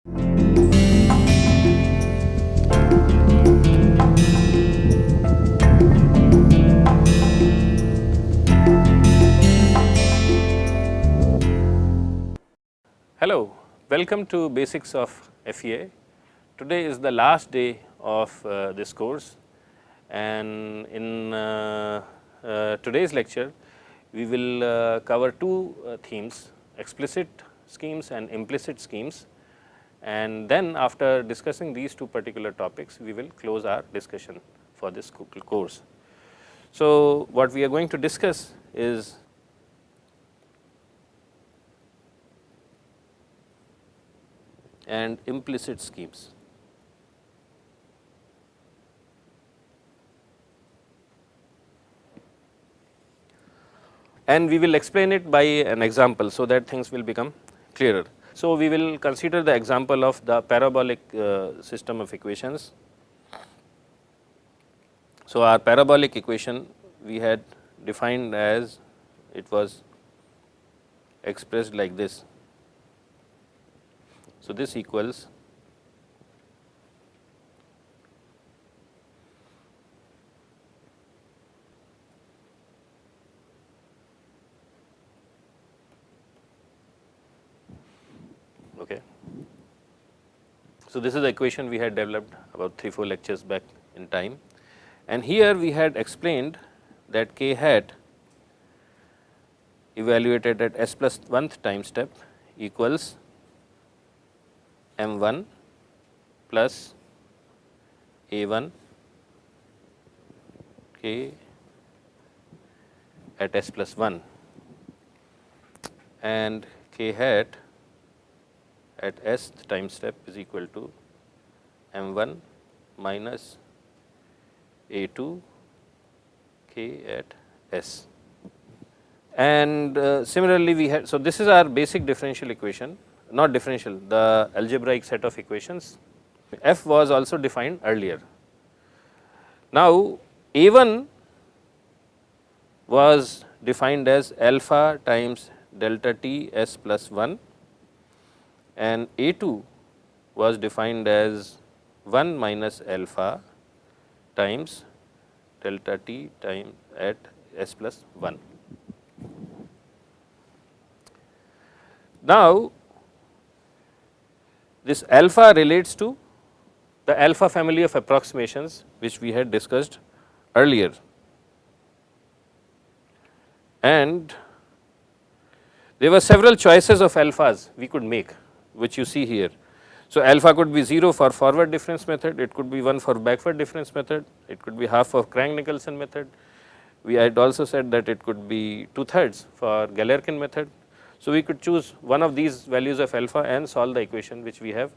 Hello, welcome to Basics of FEA. Today is the last day of this course, and in today's lecture we will cover two themes: explicit schemes and implicit schemes, and then after discussing these two particular topics we will close our discussion for this course. So, what we are going to discuss is and implicit schemes. And we will explain it by an example, so that things will become clearer. So, we will consider the example of the parabolic system of equations. So, our parabolic equation we had defined as it was expressed like this. So, this equals okay. So, this is the equation we had developed about 3-4 lectures back in time, and here we had explained that k hat evaluated at s plus 1th time step equals m1 plus a1 k at s plus 1 and k hat at sth time step is equal to m1 minus a2 k at s. And similarly, we had, so this is our basic differential equation, not differential, the algebraic set of equations. F was also defined earlier. Now, A1 was defined as alpha times delta t s plus 1, and A2 was defined as 1 minus alpha times delta t time at s plus 1. Now, this alpha relates to the alpha family of approximations which we had discussed earlier, and there were several choices of alphas we could make, which you see here. So, alpha could be 0 for forward difference method, it could be 1 for backward difference method, it could be half for Crank-Nicolson method. We had also said that it could be 2/3 for Galerkin method. So, we could choose one of these values of alpha and solve the equation which we have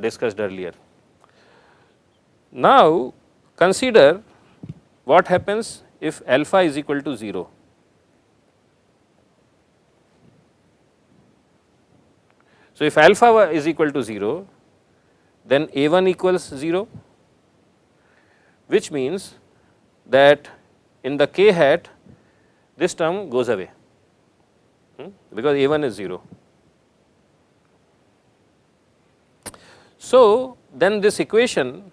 discussed earlier. Now, consider what happens if alpha is equal to 0. So, if alpha is equal to 0, then A1 equals 0, which means that in the k hat this term goes away, because A1 is 0. So, then this equation,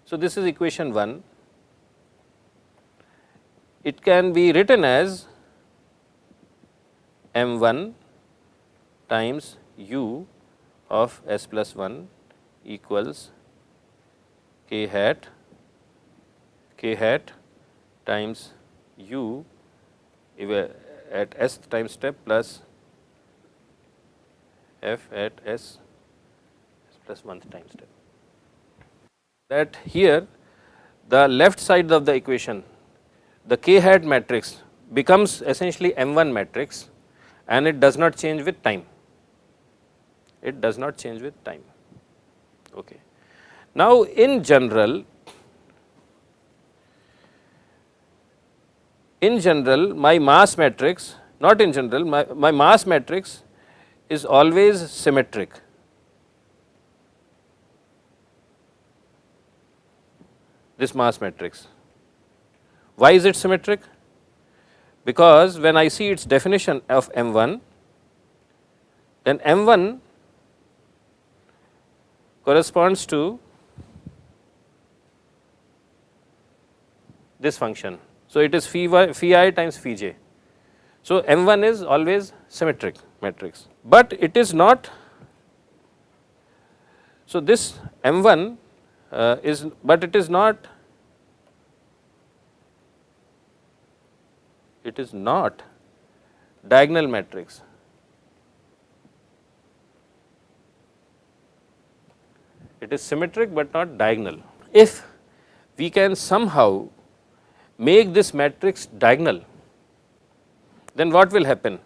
so this is equation 1, it can be written as m1 times u of s plus 1 equals k hat times u at s time step plus f at s plus 1th time step. That here the left side of the equation, the k hat matrix becomes essentially M1 matrix, and it does not change with time. It does not change with time. Okay. Now, in general, my mass matrix, not in general, my mass matrix is always symmetric. This mass matrix. Why is it symmetric? Because when I see its definition of M1, then M1 corresponds to this function. So, it is phi I times phi j. So, M1 is always symmetric matrix, but it is not. So, this M1 is, but it is not, diagonal matrix. It is symmetric, but not diagonal. If we can somehow make this matrix diagonal, then what will happen?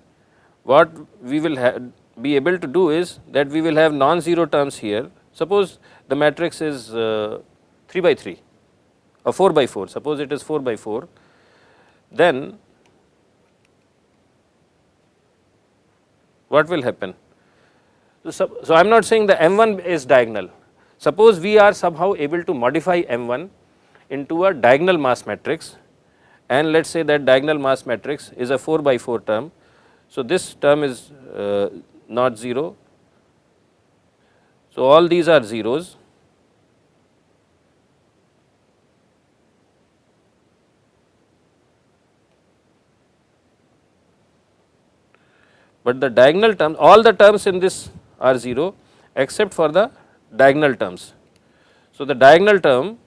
What we will be able to do is that we will have non-zero terms here. Suppose the matrix is 3 by 3 or 4 by 4, suppose it is 4 by 4, then what will happen? So, I am not saying the M1 is diagonal. Suppose we are somehow able to modify M1 into a diagonal mass matrix, and let us say that diagonal mass matrix is a 4 by 4 term. So, this term is not 0. So, all these are zeros. But the diagonal terms, all the terms in this are 0 except for the diagonal terms. So, the diagonal term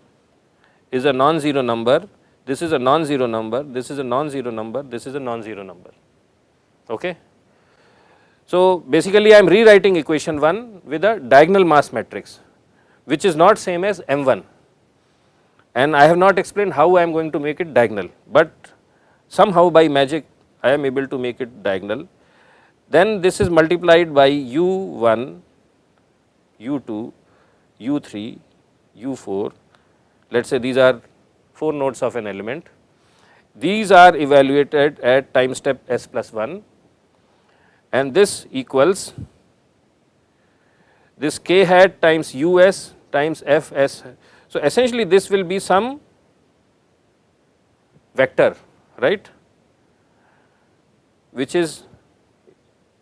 is a non-zero number, this is a non-zero number, this is a non-zero number, this is a non-zero number. Okay. So, basically I am rewriting equation 1 with a diagonal mass matrix, which is not same as M1, and I have not explained how I am going to make it diagonal, but somehow by magic I am able to make it diagonal. Then this is multiplied by U1, U2, U3, U4, let us say these are 4 nodes of an element. These are evaluated at time step s plus 1, and this equals this k hat times us times fs. So, essentially this will be some vector, right, which is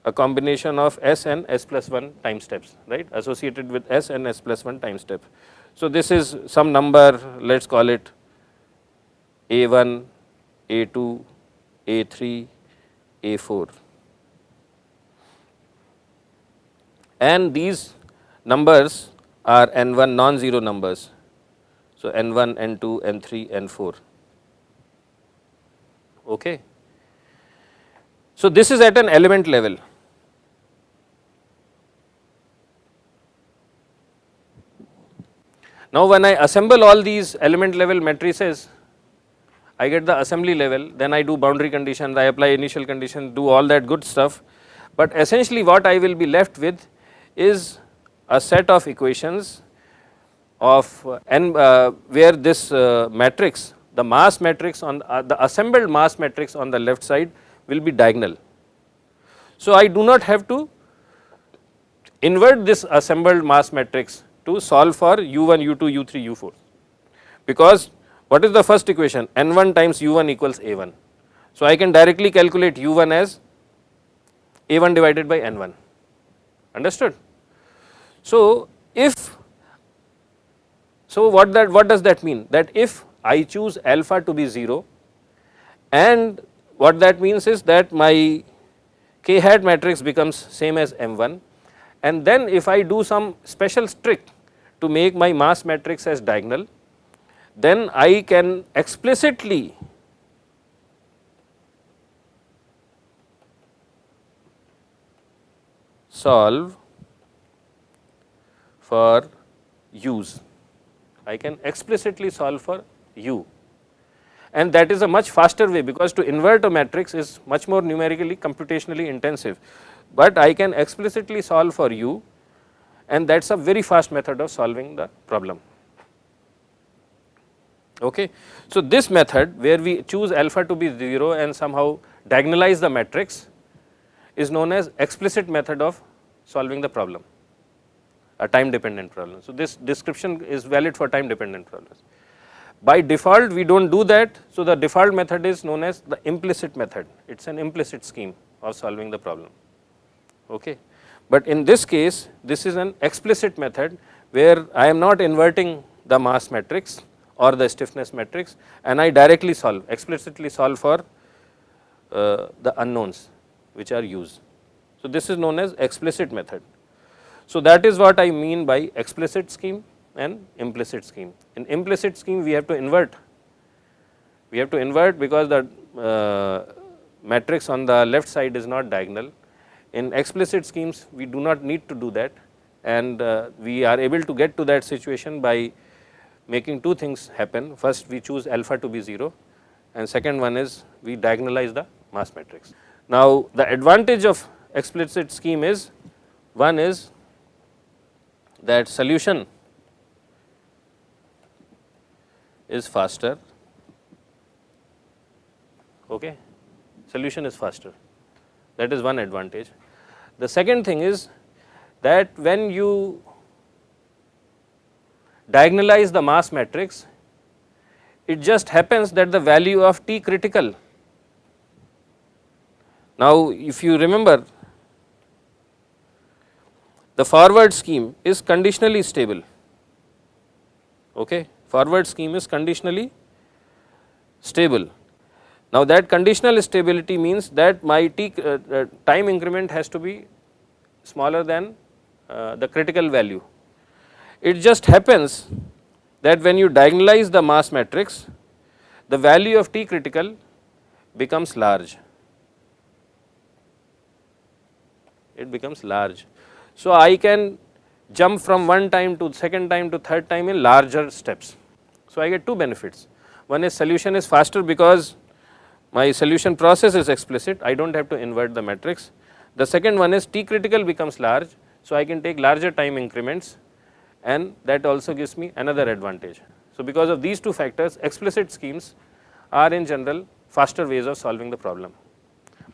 a combination of s and s plus 1 time steps, right, associated with s and s plus 1 time step. So, this is some number, let us call it A1, A2, A3, A4, and these numbers are N1 non-zero numbers. So, N1, N2, N3, N4. Okay. So, this is at an element level. Now, when I assemble all these element level matrices, I get the assembly level, then I do boundary conditions, I apply initial conditions, do all that good stuff, but essentially what I will be left with is a set of equations of where this matrix, the mass matrix on the assembled mass matrix on the left side will be diagonal. So, I do not have to invert this assembled mass matrix to solve for u1, u2, u3, u4, because what is the first equation? N1 times u1 equals a1. So, I can directly calculate u1 as a1 divided by n1, understood. So, what does that mean? That if I choose alpha to be 0, and what that means is that my k hat matrix becomes same as M1, and then if I do some special trick to make my mass matrix as diagonal, then I can explicitly solve for u's. I can explicitly solve for u, and that is a much faster way, because to invert a matrix is much more numerically computationally intensive, but I can explicitly solve for u, and that is a very fast method of solving the problem. Okay. So, this method where we choose alpha to be 0 and somehow diagonalize the matrix is known as explicit method of solving the problem, a time dependent problem. So, this description is valid for time dependent problems. By default we do not do that. So, the default method is known as the implicit method, it is an implicit scheme of solving the problem. Okay. But in this case this is an explicit method where I am not inverting the mass matrix or the stiffness matrix, and I directly solve, explicitly solve for the unknowns which are used. So, this is known as explicit method. So, that is what I mean by explicit scheme and implicit scheme. In implicit scheme, we have to invert. We have to invert because the matrix on the left side is not diagonal. In explicit schemes, we do not need to do that, and we are able to get to that situation by making two things happen. First, we choose alpha to be 0, and second one is we diagonalize the mass matrix. Now, the advantage of explicit scheme is, one is that solution is faster, okay? Solution is faster, that is one advantage. The second thing is that when you diagonalize the mass matrix, it just happens that the value of T critical. Now, if you remember, the forward scheme is conditionally stable, okay? Forward scheme is conditionally stable. Now, that conditional stability means that my time increment has to be smaller than the critical value. It just happens that when you diagonalize the mass matrix, the value of T critical becomes large. It becomes large. So, I can jump from one time to second time to third time in larger steps. So, I get two benefits. One is solution is faster because my solution process is explicit, I do not have to invert the matrix. The second one is T critical becomes large, so I can take larger time increments, and that also gives me another advantage. So, because of these two factors, explicit schemes are in general faster ways of solving the problem,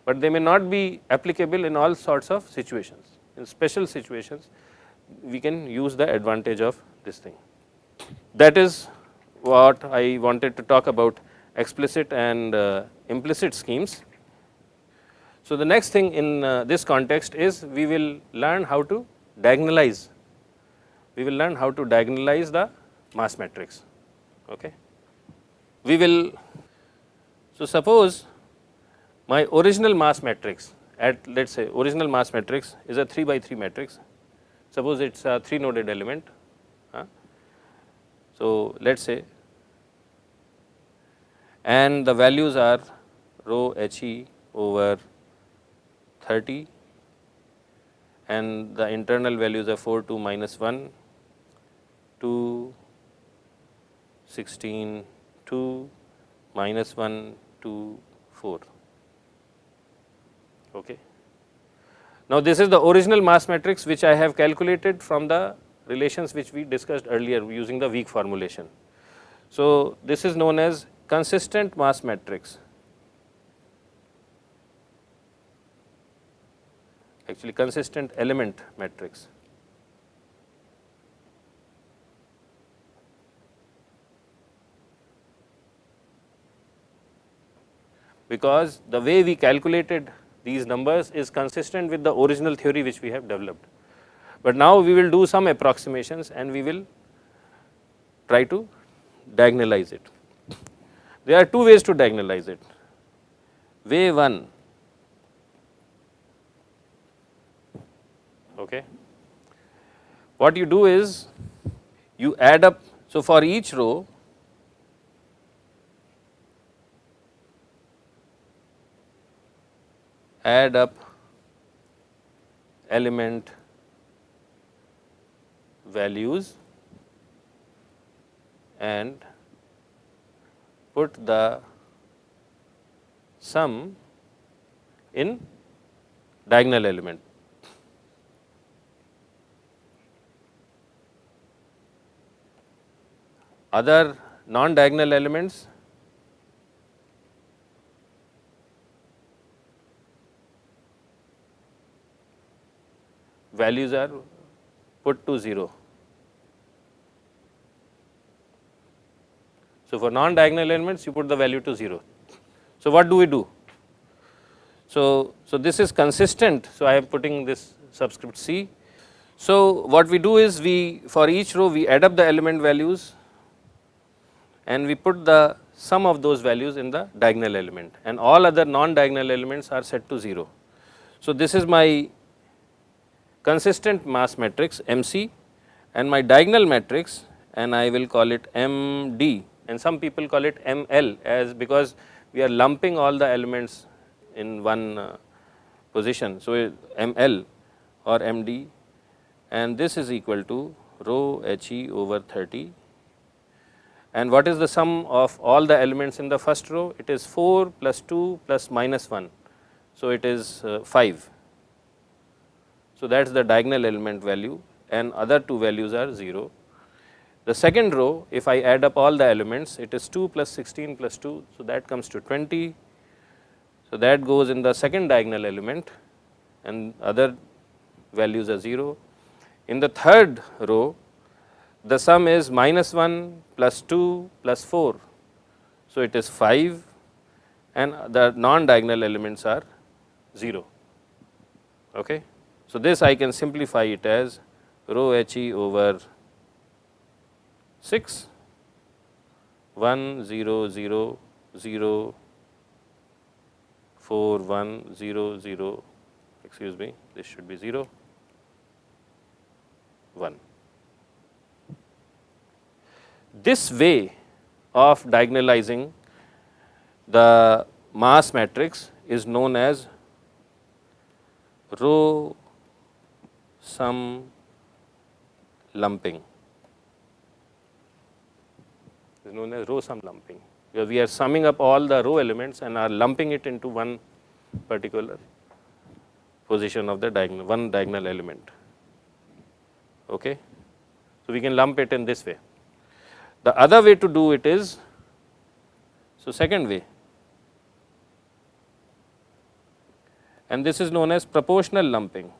but they may not be applicable in all sorts of situations. In special situations, we can use the advantage of this thing. That is what I wanted to talk about explicit and implicit schemes. So, the next thing in this context is we will learn how to diagonalize. We will learn how to diagonalize the mass matrix. Okay. We will, so suppose my original mass matrix at, let us say, original mass matrix is a 3 by 3 matrix. Suppose it is a 3 noded element. So, let us say, and the values are rho He over 30, and the internal values are 4, 2, minus 1, 2, 16, 2, minus 1, 2, 4. Okay. Now, this is the original mass matrix which I have calculated from the relations which we discussed earlier using the weak formulation. So, this is known as consistent mass matrix, actually consistent element matrix. Because the way we calculated these numbers is consistent with the original theory which we have developed. But now we will do some approximations and we will try to diagonalize it. There are two ways to diagonalize it. Way 1, okay. What you do is you add up, so for each row add up element values and put the sum in diagonal element. Other non-diagonal elements values are put to 0. So, for non-diagonal elements you put the value to 0. So, what do we do? So, this is consistent. So, I am putting this subscript C. So, what we do is we for each row we add up the element values and we put the sum of those values in the diagonal element and all other non-diagonal elements are set to 0. So, this is my consistent mass matrix MC and my diagonal matrix, and I will call it MD, and some people call it ML as because we are lumping all the elements in one position. So, ML or MD, and this is equal to rho HE over 30. And what is the sum of all the elements in the first row? It is 4 plus 2 plus minus 1. So, it is 5. So, that is the diagonal element value and other two values are 0. The second row, if I add up all the elements, it is 2 plus 16 plus 2. So, that comes to 20. So, that goes in the second diagonal element and other values are 0. In the third row, the sum is minus 1 plus 2 plus 4. So, it is 5 and the non-diagonal elements are 0. Okay. So, this I can simplify it as rho HE over 6, 1 0 0 0 4 1 0 0, excuse me, this should be 0 1. This way of diagonalizing the mass matrix is known as row sum lumping. Is known as row sum lumping, because we are summing up all the row elements and are lumping it into one particular position of the diagonal, one diagonal element. Okay. So, we can lump it in this way. The other way to do it is, so second way, and this is known as proportional lumping.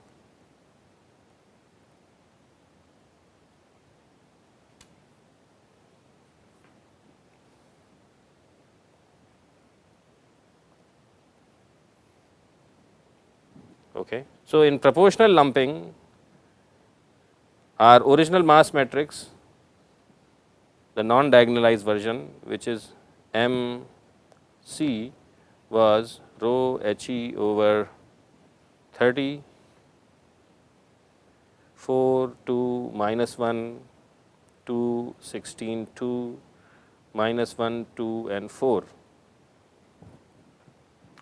Okay. So, in proportional lumping, our original mass matrix, the non-diagonalized version, which is MC, was rho HE over 30, 4, 2, minus 1, 2, 16, 2, minus 1, 2 and 4.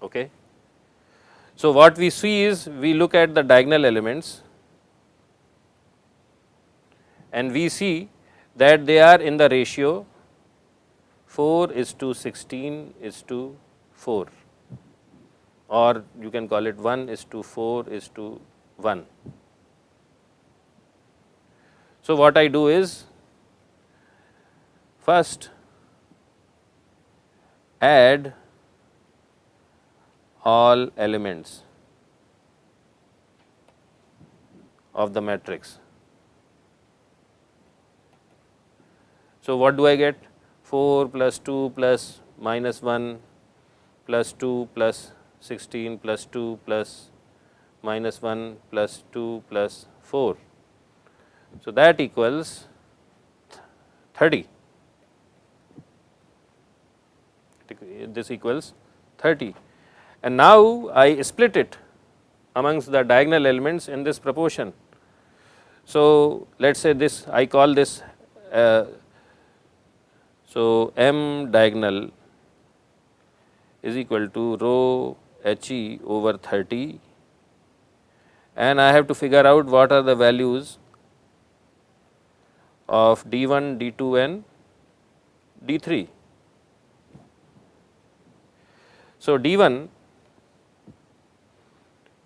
Okay. So, what we see is we look at the diagonal elements and we see that they are in the ratio 4 is to 16 is to 4, or you can call it 1 is to 4 is to 1. So, what I do is first add all elements of the matrix. So, what do I get? 4 plus 2 plus minus 1 plus 2 plus 16 plus 2 plus minus 1 plus 2 plus 4. So, that equals 30. This equals 30. And now, I split it amongst the diagonal elements in this proportion. So, let us say this, I call this, so M diagonal is equal to rho HE over 30, and I have to figure out what are the values of D1, D2 and D3. So, D1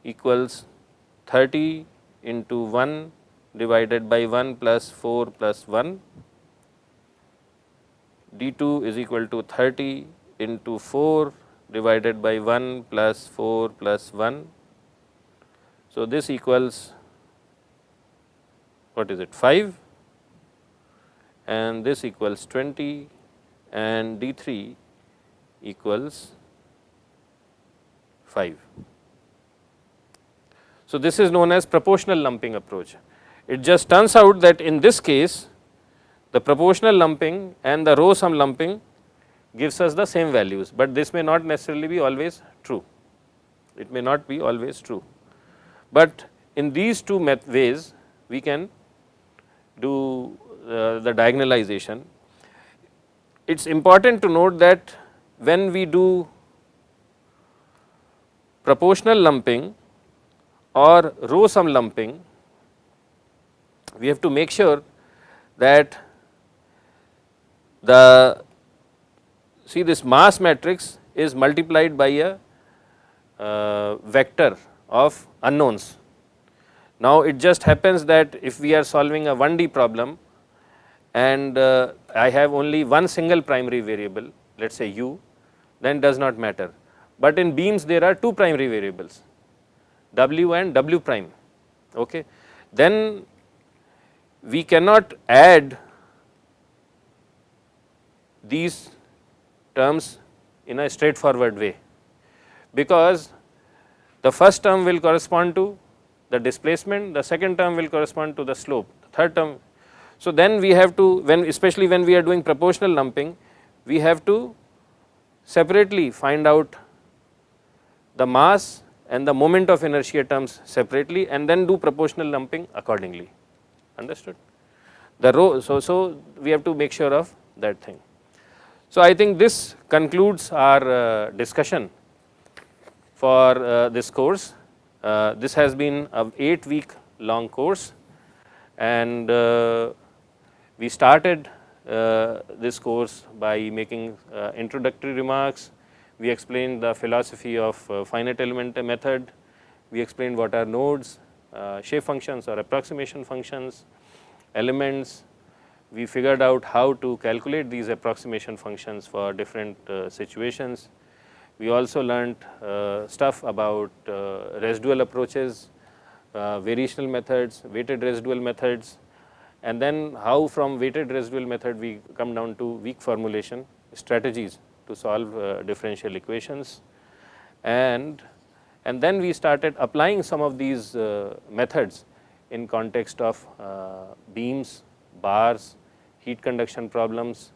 equals 30 into 1 divided by 1 plus 4 plus 1, D2 is equal to 30 into 4 divided by 1 plus 4 plus 1. So, this equals, what is it, 5, and this equals 20, and D3 equals 5. So, this is known as proportional lumping approach. It just turns out that in this case the proportional lumping and the row sum lumping gives us the same values, but this may not necessarily be always true. It may not be always true, but in these two ways we can do the diagonalization. It is important to note that when we do proportional lumping or row sum lumping, we have to make sure that the this mass matrix is multiplied by a vector of unknowns. Now, it just happens that if we are solving a 1D problem and I have only one single primary variable, let us say u, then does not matter. But in beams there are two primary variables, w and w prime. Okay. Then we cannot add these terms in a straightforward way, because the first term will correspond to the displacement, the second term will correspond to the slope, the third term. So, then we have to, especially when we are doing proportional lumping, we have to separately find out the mass and the moment of inertia terms separately and then do proportional lumping accordingly. Understood? The row, so we have to make sure of that thing. So, I think this concludes our discussion for this course. This has been an 8-week long course, and we started this course by making introductory remarks. We explained the philosophy of finite element method, we explained what are nodes, shape functions or approximation functions, elements. We figured out how to calculate these approximation functions for different situations. We also learnt stuff about residual approaches, variational methods, weighted residual methods, and then how from weighted residual method we come down to weak formulation strategies to solve differential equations. And then we started applying some of these methods in context of beams, bars, heat conduction problems,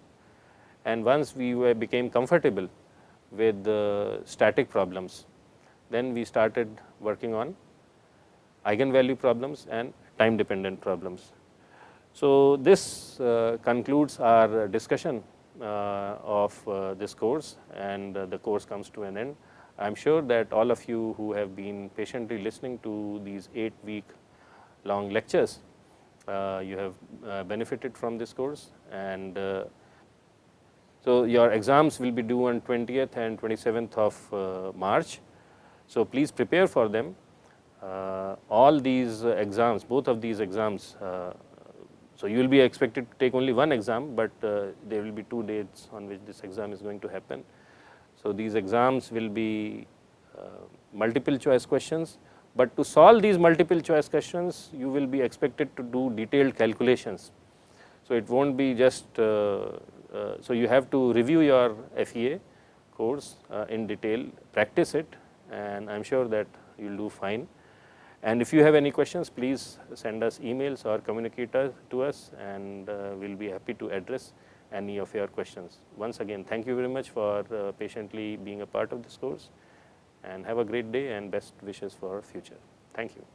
and once we became comfortable with static problems, then we started working on eigenvalue problems and time dependent problems. So, this concludes our discussion of this course, and the course comes to an end. I am sure that all of you who have been patiently listening to these 8-week long lectures, you have benefited from this course, and so your exams will be due on 20th and 27th of March. So, please prepare for them. All these exams, both of these exams, so you will be expected to take only one exam, but there will be 2 dates on which this exam is going to happen. So, these exams will be multiple choice questions, but to solve these multiple choice questions you will be expected to do detailed calculations. So, it will not be just, so you have to review your FEA course in detail, practice it, and I am sure that you will do fine. And if you have any questions, please send us emails or communicate to us, and we will be happy to address any of your questions. Once again, thank you very much for patiently being a part of this course, and have a great day and best wishes for future. Thank you.